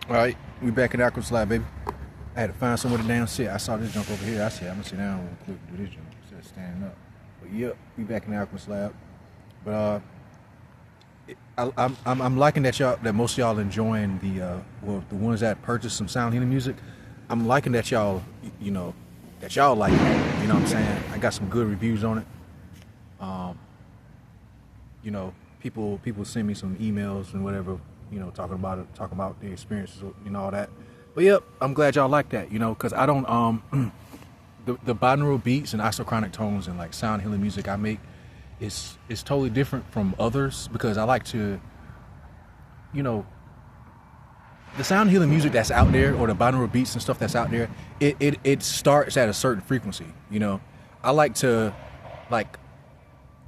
All right, we back at Alkemist, baby. I had to find somewhere to down sit. I saw this junk over here. I said, I'm gonna sit down real quick and do this junk instead of standing up. But yep, we back in the Alkemist. But I'm liking that most of y'all enjoying the ones that purchased some sound healing music. I'm liking that y'all like it. You know what I'm saying? I got some good reviews on it. People send me some emails and whatever, talking about their experiences and all that. But yep, I'm glad y'all like that, because I don't the binaural beats and isochronic tones and like sound healing music I make is totally different from others, because I like to, the sound healing music that's out there, or the binaural beats and stuff that's out there, it starts at a certain frequency. I like to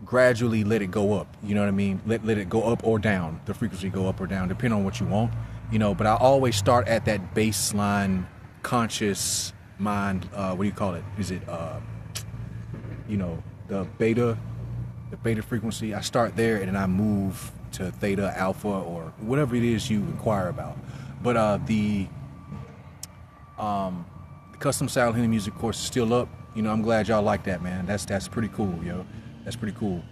gradually let it go up, you know what I mean? Let it go up or down, the frequency go up or down, depending on what you want, but I always start at that baseline conscious mind, what do you call it? Is it, the beta frequency? I start there and then I move to theta, alpha, or whatever it is you inquire about. But the custom sound healing music course is still up. I'm glad y'all like that, man. That's pretty cool, yo. That's pretty cool.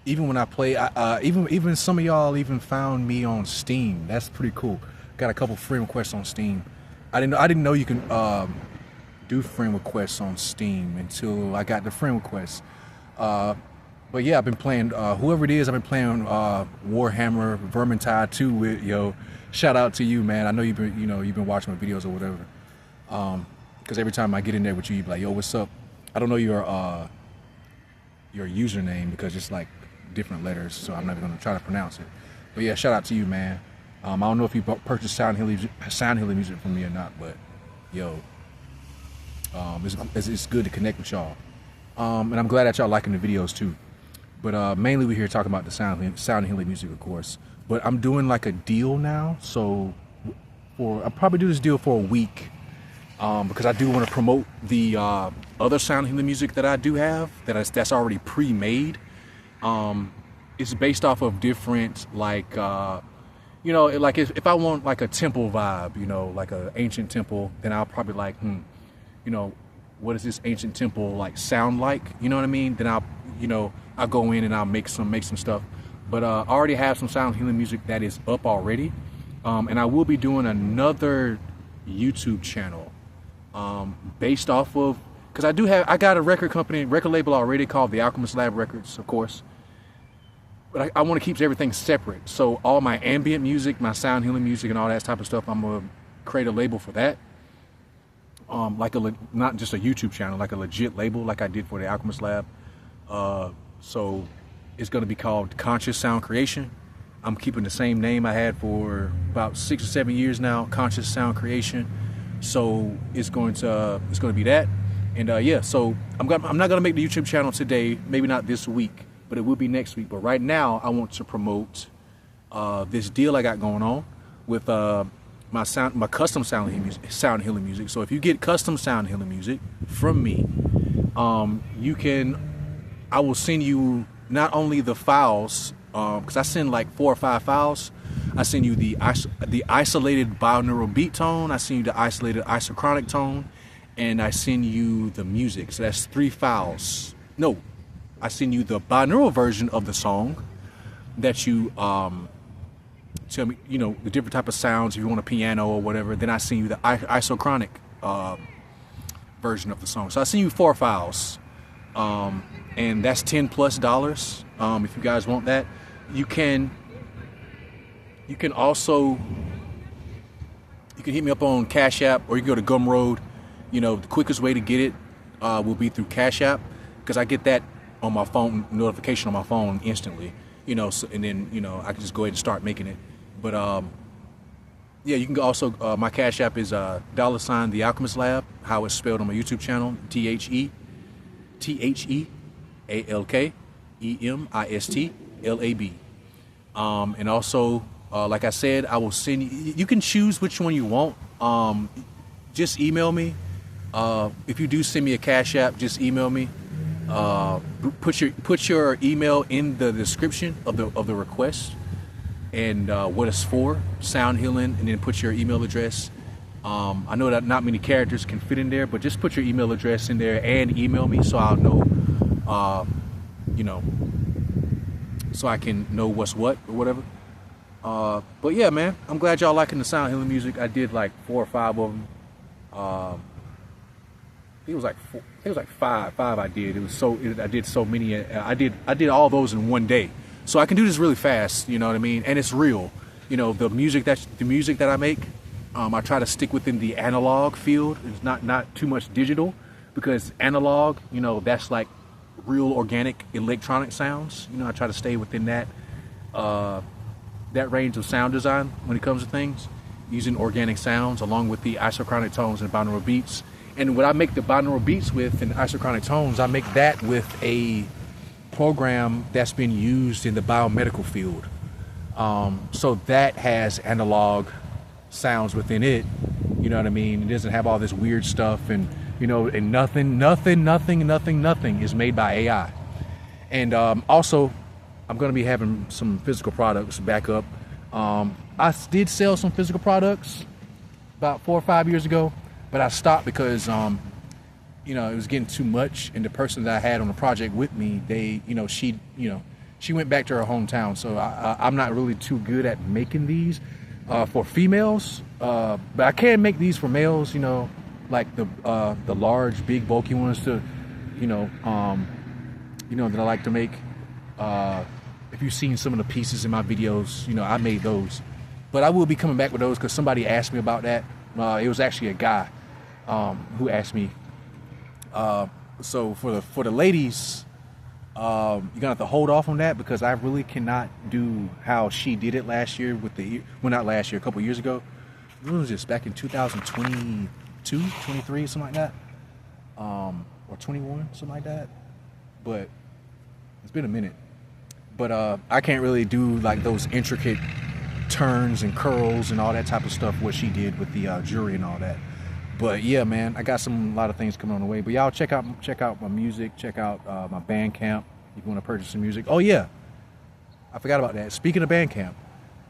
Even when I play, even some of y'all even found me on Steam. That's pretty cool. Got a couple friend requests on Steam. I didn't know you can do friend requests on Steam until I got the friend requests. But yeah, I've been playing whoever it is. I've been playing Warhammer Vermintide 2 with, yo. Shout out to you, man. I know you've been watching my videos or whatever. Because every time I get in there with you, you be like, yo, what's up? I don't know your username because it's like different letters, so I'm not even gonna try to pronounce it. But yeah, shout out to you, man. I don't know if you purchased sound healing music from me or not, but yo, it's good to connect with y'all. And I'm glad that y'all liking the videos too. But mainly we're here talking about the sound healing music, of course. But I'm doing like a deal now, so I'll probably do this deal for a week. Because I do want to promote the other sound healing music that I do have that's already pre-made. It's based off of different like if I want like a temple vibe, like an ancient temple, then I'll probably like what does this ancient temple like sound like? You know what I mean? Then I'll go in and I'll make some stuff. But I already have some sound healing music that is up already, and I will be doing another YouTube channel. Based off of, because I got a record label already called the Alkemist Records, of course, but I want to keep everything separate. So all my ambient music, my sound healing music, and all that type of stuff, I'm gonna create a label for that. Not just a YouTube channel, like a legit label, like I did for the Alkemist Lab. So it's gonna be called Conscious.Sound.Creation. I'm keeping the same name I had for about 6 or 7 years now, Conscious.Sound.Creation. So it's going to be that, and yeah. So I'm not gonna make the YouTube channel today, maybe not this week, but it will be next week. But right now, I want to promote this deal I got going on with my custom sound healing music. So if you get custom sound healing music from me, I will send you not only the files, because I send like 4 or 5 files. I send you the isolated binaural beat tone, I send you the isolated isochronic tone, and I send you the music. So that's 3 files. No, I send you the binaural version of the song that you tell me, the different type of sounds, if you want a piano or whatever. Then I send you the isochronic version of the song. So I send you 4 files, and that's $10+. If you guys want that, you can also hit me up on Cash App, or you can go to Gumroad. The quickest way to get it will be through Cash App, because I get that on my phone, notification on my phone instantly. So, and then I can just go ahead and start making it. But yeah, you can also my Cash App is $ the Alkemist Lab, how it's spelled on my YouTube channel, Thealkemistlab. And also, like I said, I will send you. You can choose which one you want. Just email me. If you do send me a Cash App, just email me. Put your email in the description of the request, and what it's for, sound healing, and then put your email address. I know that not many characters can fit in there, but just put your email address in there and email me so I'll know, you know, so I can know what's what or whatever. But yeah, man, I'm glad y'all liking the sound healing music. I did like 4 or 5 of them. It was like five I did. I did so many. I did all those in one day. So I can do this really fast, you know what I mean? And it's real. You know, the music that I make, I try to stick within the analog field. It's not too much digital, because analog, you know, that's like real organic electronic sounds. You know, I try to stay within that range of sound design when it comes to things, using organic sounds along with the isochronic tones and binaural beats. And what I make the binaural beats with and isochronic tones, I make that with a program that's been used in the biomedical field. So that has analog sounds within it, you know what I mean? It doesn't have all this weird stuff, and you know, and nothing is made by AI. And also, I'm going to be having some physical products back up. I did sell some physical products about 4 or 5 years ago, but I stopped because you know, it was getting too much, and the person that I had on the project with me, she went back to her hometown, so I'm not really too good at making these for females, but I can make these for males, you know, like the large, big, bulky ones that I like to make. If you've seen some of the pieces in my videos, you know, I made those, but I will be coming back with those because somebody asked me about that. It was actually a guy who asked me. So for the ladies, you're gonna have to hold off on that, because I really cannot do how she did it last year with not last year, a couple years ago. When was this? Back in 2022, 23, something like that, or 21, something like that. But it's been a minute. But I can't really do like those intricate turns and curls and all that type of stuff what she did with the jewelry and all that. But yeah, man, I got a lot of things coming on the way. But y'all check out my music, check out my Bandcamp if you want to purchase some music. Oh yeah, I forgot about that. Speaking of Bandcamp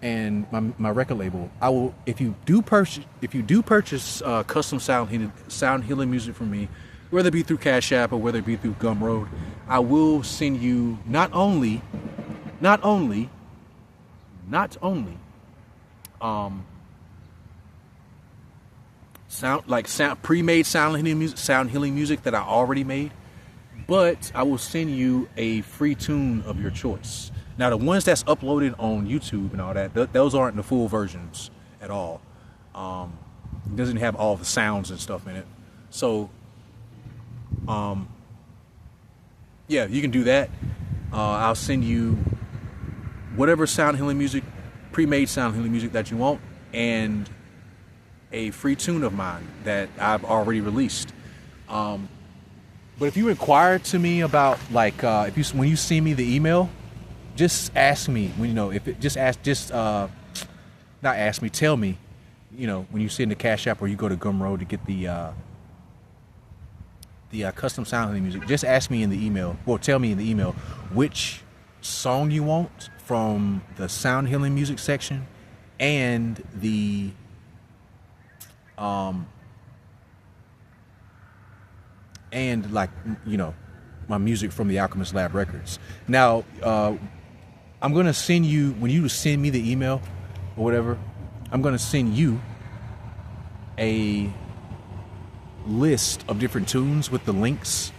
and my record label, I will, if you do purchase custom sound healing music from me, whether it be through Cash App or whether it be through Gumroad, I will send you not only pre-made sound healing music that I already made, but I will send you a free tune of your choice. Now, the ones that's uploaded on YouTube and all that, those aren't the full versions at all. It doesn't have all the sounds and stuff in it. So, yeah, you can do that. I'll send you whatever sound healing music, pre-made sound healing music that you want, and a free tune of mine that I've already released. But if you inquire to me about, like, when you send me the email, just ask me. Tell me, you know, when you send the Cash App or you go to Gumroad to get the custom sound healing music, just ask me in the email, or tell me in the email which song you want from the sound healing music section and the and, like, you know, my music from the Alkemist Lab records. Now, I'm gonna send you, when you send me the email or whatever, I'm gonna send you a list of different tunes with the links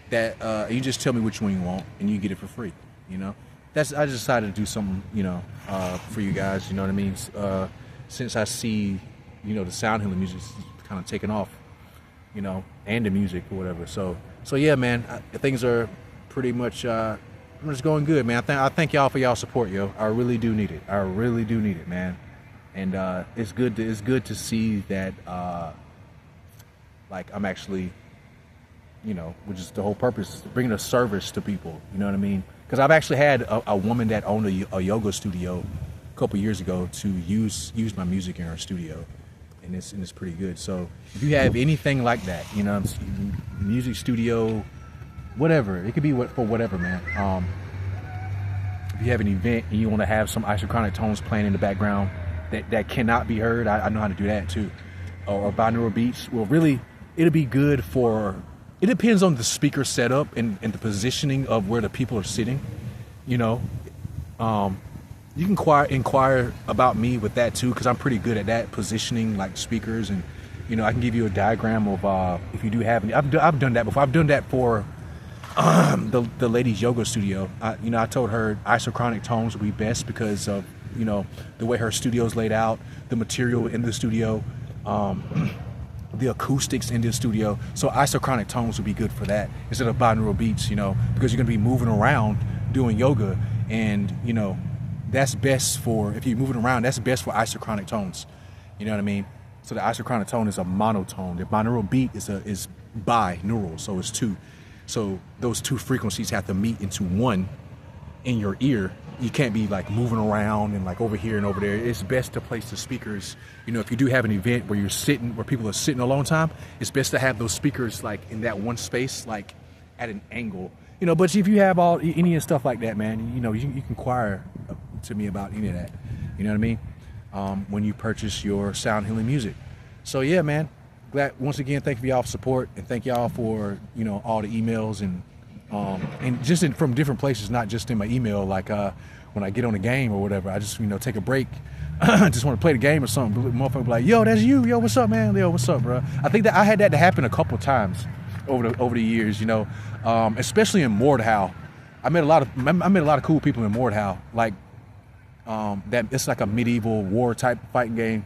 that you just tell me which one you want and you get it for free. You know, I just decided to do something, you know, for you guys, you know what I mean? Since I see, you know, the sound healing music is kind of taking off, you know, and the music or whatever. So yeah, man, things are pretty much just going good, man. I thank y'all for y'all support, yo. I really do need it. I really do need it, man. And it's good to see that like, I'm actually, you know, which is the whole purpose, bringing a service to people, you know what I mean? Because I've actually had a woman that owned a yoga studio a couple years ago to use my music in her studio, and it's pretty good. So if you have anything like that, you know, music studio, whatever, it could be for whatever, man. If if you have an event and you want to have some isochronic tones playing in the background that cannot be heard, I know how to do that too. Or binaural beats. Well, really, it'll be good for. It depends on the speaker setup and the positioning of where the people are sitting. You know, you can inquire about me with that too, because I'm pretty good at that, positioning like speakers, and you know, I can give you a diagram of if you do have any. I've done that before. I've done that for the lady's yoga studio. I told her isochronic tones would be best because of, you know, the way her studio's laid out, the material in the studio, the acoustics in the studio. So isochronic tones would be good for that instead of binaural beats, you know, because you're going to be moving around doing yoga, and you know, that's best for, if you're moving around, that's best for isochronic tones. You know what I mean? So the isochronic tone is a monotone. The binaural beat is binaural, so it's two. So those two frequencies have to meet into one in your ear. You can't be like moving around and like over here and over there. It's best to place the speakers, you know, if you do have an event where where people are sitting a long time, it's best to have those speakers like in that one space, like at an angle, you know. But if you have any of stuff like that, man, you know, you can inquire to me about any of that, you know what I mean? When you purchase your sound healing music. So yeah, man, glad, once again, thank you for y'all support, and thank y'all for, you know, all the emails and just from different places, not just in my email. Like when I get on a game or whatever, I just, you know, take a break. I just want to play the game or something. Motherfucker be like, yo, that's you. Yo, what's up, man? Yo, what's up, bro? I think that I had that to happen a couple times over the years, you know, especially in Mordhau. I met a lot of cool people in Mordhau. Like that, it's like a medieval war type fighting game.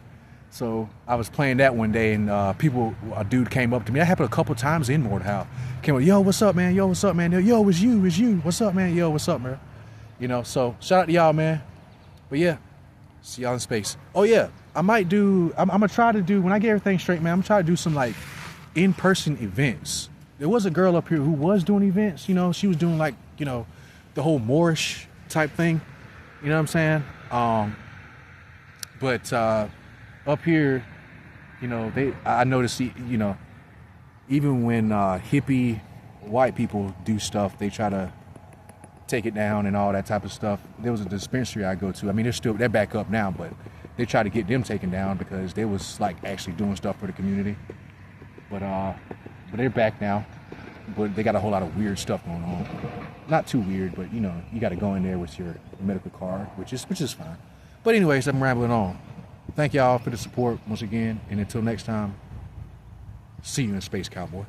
So I was playing that one day, and a dude came up to me. That happened a couple times in Mordhau. Came up, yo, what's up, man? Yo, what's up, man? Yo, it's you. What's up, man? Yo, what's up, man? You know, so shout out to y'all, man. But yeah, see y'all in space. Oh yeah, I'm gonna try to do, when I get everything straight, man, I'm gonna try to do some like in-person events. There was a girl up here who was doing events, you know, she was doing like, you know, the whole Moorish type thing. You know what I'm saying? But up here, you know, I noticed, you know, even when hippie white people do stuff, they try to take it down and all that type of stuff. There was a dispensary I go to. I mean, they're back up now, but they try to get them taken down because they was like actually doing stuff for the community. But they're back now. But they got a whole lot of weird stuff going on. Not too weird, but you know, you got to go in there with your medical card, which is fine. But anyways, I'm rambling on. Thank y'all for the support once again, and until next time, see you in space, cowboy.